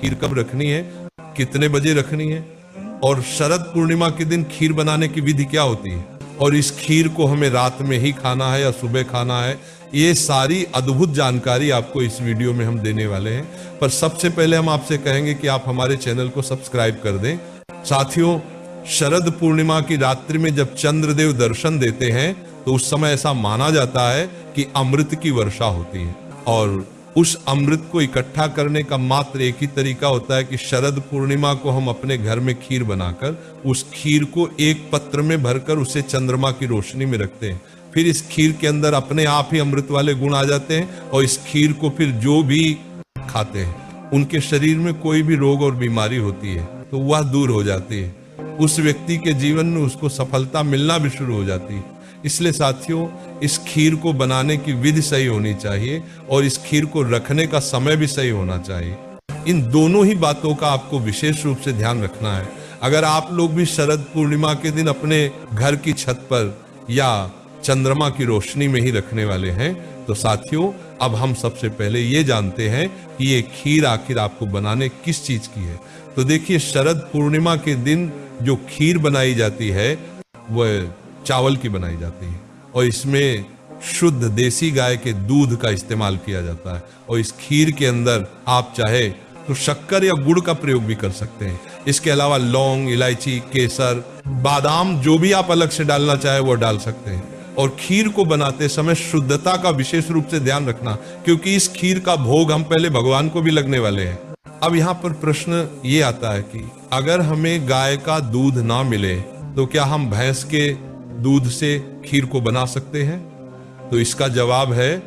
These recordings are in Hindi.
खीर कब रखनी है, कितने बजे रखनी है, और शरद पूर्णिमा के दिन खीर बनाने की विधि क्या होती है, और इस खीर को हमें रात में ही खाना है या सुबह खाना है, ये सारी अद्भुत जानकारी आपको इस वीडियो में हम देने वाले हैं। पर सबसे पहले हम आपसे कहेंगे कि आप हमारे चैनल को सब्सक्राइब कर दें। साथियों, शरद पूर्णिमा की रात्रि में जब चंद्रदेव दर्शन देते हैं तो उस समय ऐसा माना जाता है कि अमृत की वर्षा होती है, और उस अमृत को इकट्ठा करने का मात्र एक ही तरीका होता है कि शरद पूर्णिमा को हम अपने घर में खीर बनाकर उस खीर को एक पत्र में भरकर उसे चंद्रमा की रोशनी में रखते हैं। फिर इस खीर के अंदर अपने आप ही अमृत वाले गुण आ जाते हैं, और इस खीर को फिर जो भी खाते हैं उनके शरीर में कोई भी रोग और बीमारी होती है तो वह दूर हो जाती है, उस व्यक्ति के जीवन में उसको सफलता मिलना भी शुरू हो जाती है। इसलिए साथियों, इस खीर को बनाने की विधि सही होनी चाहिए और इस खीर को रखने का समय भी सही होना चाहिए। इन दोनों ही बातों का आपको विशेष रूप से ध्यान रखना है। अगर आप लोग भी शरद पूर्णिमा के दिन अपने घर की छत पर या चंद्रमा की रोशनी में ही रखने वाले हैं तो साथियों, अब हम सबसे पहले ये जानते हैं कि ये खीर आखिर आपको बनाने किस चीज की है। तो देखिए, शरद पूर्णिमा के दिन जो खीर बनाई जाती है वह चावल की बनाई जाती है, और इसमें शुद्ध देसी गाय के दूध का इस्तेमाल किया जाता है, और इस खीर के अंदर आप चाहे तो शक्कर या गुड़ का प्रयोग भी कर सकते हैं। इसके अलावा लौंग, इलायची, केसर, बादाम, जो भी आप अलग से डालना चाहे वो डाल सकते हैं। और खीर को बनाते समय शुद्धता का विशेष रूप से ध्यान रखना, क्योंकि इस खीर का भोग हम पहले भगवान को भी लगने वाले हैं। अब यहाँ पर प्रश्न ये आता है कि अगर हमें गाय का दूध ना मिले तो क्या हम भैंस के दूध से खीर को बना सकते हैं? तो इसका जवाब है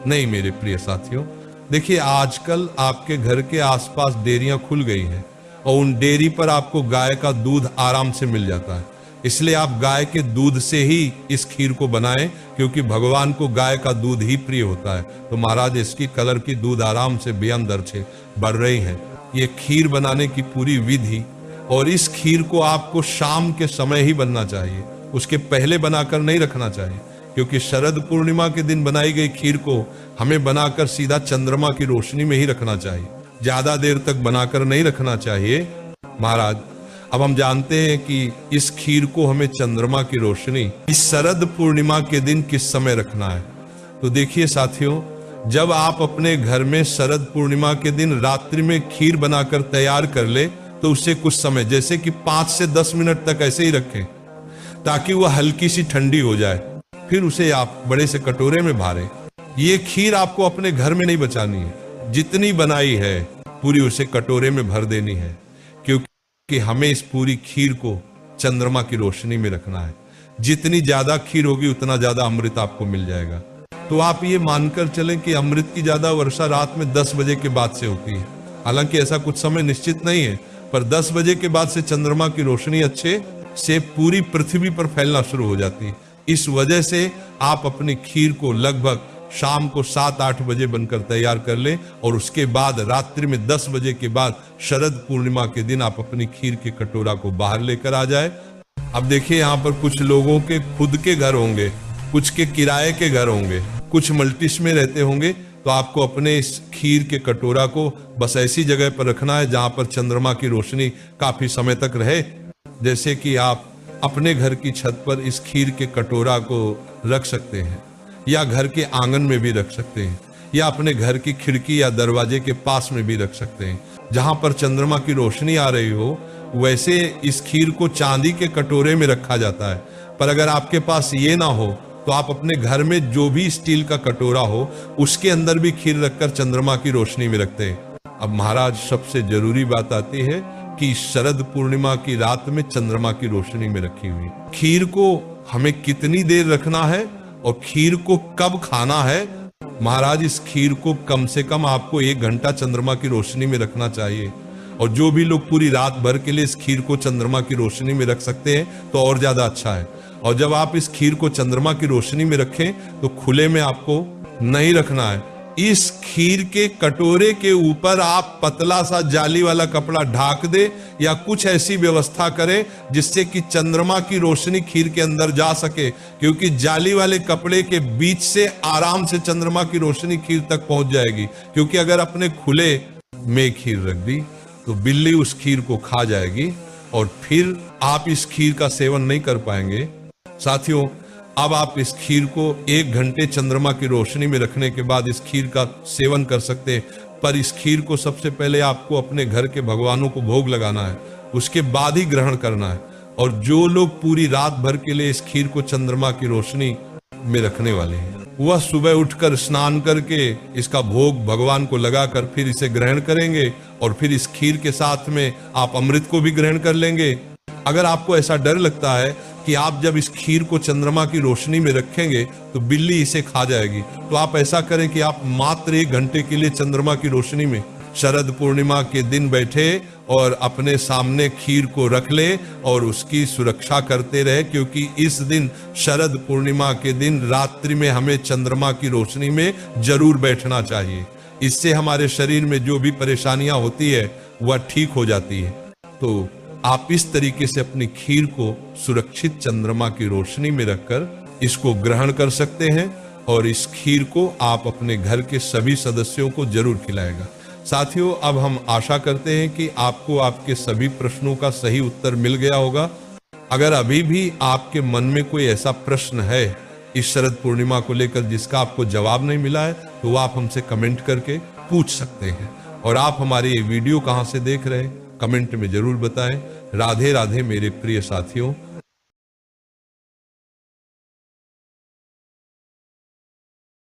नहीं मेरे प्रिय साथियों। देखिए, आजकल आपके घर के आसपास डेयरियां खुल गई हैं और उन डेयरी पर आपको गाय का दूध आराम से मिल जाता है। इसलिए आप गाय के दूध से ही इस खीर को बनाएं, क्योंकि भगवान को गाय का दूध ही प्रिय होता है। तो महाराज, इसकी कलर की दूध आराम से बेअन दर्जे बढ़ रही है। ये खीर बनाने की पूरी विधि, और इस खीर को आपको शाम के समय ही बनना चाहिए, उसके पहले बनाकर नहीं रखना चाहिए, क्योंकि शरद पूर्णिमा के दिन बनाई गई खीर को हमें बनाकर सीधा चंद्रमा की रोशनी में ही रखना चाहिए, ज्यादा देर तक बनाकर नहीं रखना चाहिए महाराज। अब हम जानते हैं कि इस खीर को हमें चंद्रमा की रोशनी इस शरद पूर्णिमा के दिन किस समय रखना है। तो देखिए साथियों, जब आप अपने घर में शरद पूर्णिमा के दिन रात्रि में खीर बनाकर तैयार कर ले तो उसे कुछ समय, जैसे कि 5 से 10 मिनट तक ऐसे ही रखें ताकि वह हल्की सी ठंडी हो जाए। फिर उसे आप बड़े से कटोरे में भरें। ये खीर आपको अपने घर में नहीं बचानी है, जितनी बनाई है पूरी उसे कटोरे में भर देनी है, क्योंकि हमें इस पूरी खीर को चंद्रमा की रोशनी में रखना है। जितनी ज्यादा खीर होगी उतना ज्यादा अमृत आपको मिल जाएगा। तो आप ये मानकर चलें कि अमृत की ज्यादा वर्षा रात में 10 बजे के बाद से होती है। हालांकि ऐसा कुछ समय निश्चित नहीं है, पर 10 बजे के बाद से चंद्रमा की रोशनी अच्छे से पूरी पृथ्वी पर फैलना शुरू हो जाती है। इस वजह से आप अपनी खीर को लगभग शाम को 7-8 बजे बनकर तैयार कर लें, और उसके बाद रात्रि में 10 बजे के बाद शरद पूर्णिमा के दिन आप अपनी खीर के कटोरा को बाहर लेकर आ जाए। अब देखिए, यहाँ पर कुछ लोगों के खुद के घर होंगे, कुछ के किराए के घर होंगे, कुछ मल्टीस में रहते होंगे, तो आपको अपने इस खीर के कटोरा को बस ऐसी जगह पर रखना है जहां पर चंद्रमा की रोशनी काफी समय तक रहे। जैसे कि आप अपने घर की छत पर इस खीर के कटोरा को रख सकते हैं, या घर के आंगन में भी रख सकते हैं, या अपने घर की खिड़की या दरवाजे के पास में भी रख सकते हैं। जहां पर चंद्रमा की रोशनी आ रही हो वैसे इस खीर को चांदी के कटोरे में रखा जाता है। पर अगर आपके पास ये ना हो तो आप अपने घर में जो भी स्टील का कटोरा हो उसके अंदर भी खीर रखकर चंद्रमा की रोशनी में रखते हैं। अब महाराज, सबसे जरूरी बात आती है कि शरद पूर्णिमा की रात में चंद्रमा की रोशनी में रखी हुई खीर को हमें कितनी देर रखना है और खीर को कब खाना है। महाराज, इस खीर को कम से कम आपको 1 घंटा चंद्रमा की रोशनी में रखना चाहिए, और जो भी लोग पूरी रात भर के लिए इस खीर को चंद्रमा की रोशनी में रख सकते हैं तो और ज्यादा अच्छा है। और जब आप इस खीर को चंद्रमा की रोशनी में रखें तो खुले में आपको नहीं रखना है। इस खीर के कटोरे के ऊपर आप पतला सा जाली वाला कपड़ा ढाक दे, या कुछ ऐसी व्यवस्था करें जिससे कि चंद्रमा की रोशनी खीर के अंदर जा सके, क्योंकि जाली वाले कपड़े के बीच से आराम से चंद्रमा की रोशनी खीर तक पहुंच जाएगी। क्योंकि अगर अपने खुले में खीर रख दी तो बिल्ली उस खीर को खा जाएगी और फिर आप इस खीर का सेवन नहीं कर पाएंगे। साथियों, अब आप इस खीर को 1 घंटे चंद्रमा की रोशनी में रखने के बाद इस खीर का सेवन कर सकते हैं, पर इस खीर को सबसे पहले आपको अपने घर के भगवानों को भोग लगाना है, उसके बाद ही ग्रहण करना है। और जो लोग पूरी रात भर के लिए इस खीर को चंद्रमा की रोशनी में रखने वाले हैं, वह सुबह उठकर स्नान करके इसका भोग भगवान को लगाकर फिर इसे ग्रहण करेंगे और फिर इस खीर के साथ में आप अमृत को भी ग्रहण कर लेंगे। अगर आपको ऐसा डर लगता है कि आप जब इस खीर को चंद्रमा की रोशनी में रखेंगे तो बिल्ली इसे खा जाएगी, तो आप ऐसा करें कि आप मात्र 1 घंटे के लिए चंद्रमा की रोशनी में शरद पूर्णिमा के दिन बैठे और अपने सामने खीर को रख ले और उसकी सुरक्षा करते रहे, क्योंकि इस दिन शरद पूर्णिमा के दिन रात्रि में हमें चंद्रमा की रोशनी में जरूर बैठना चाहिए। इससे हमारे शरीर में जो भी परेशानियां होती है वह ठीक हो जाती है। तो आप इस तरीके से अपनी खीर को सुरक्षित चंद्रमा की रोशनी में रखकर इसको ग्रहण कर सकते हैं और इस खीर को आप अपने घर के सभी सदस्यों को जरूर खिलाएगा। साथियों, अब हम आशा करते हैं कि आपको आपके सभी प्रश्नों का सही उत्तर मिल गया होगा। अगर अभी भी आपके मन में कोई ऐसा प्रश्न है इस शरद पूर्णिमा को लेकर जिसका आपको जवाब नहीं मिला है, तो आप हमसे कमेंट करके पूछ सकते हैं। और आप हमारी ये वीडियो कहां से देख रहे हैं कमेंट में जरूर बताएं। राधे राधे मेरे प्रिय साथियों।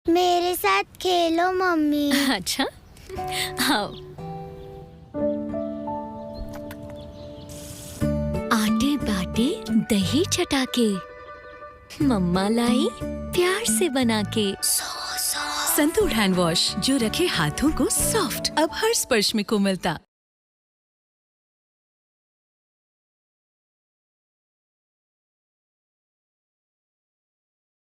मेरे साथ खेलो मम्मी। अच्छा, आओ। आटे बाटे दही चटाके, मम्मा लाई प्यार से बना के। संतूर हैंड वॉश जो रखे हाथों को सॉफ्ट, अब हर स्पर्श में कोमलता।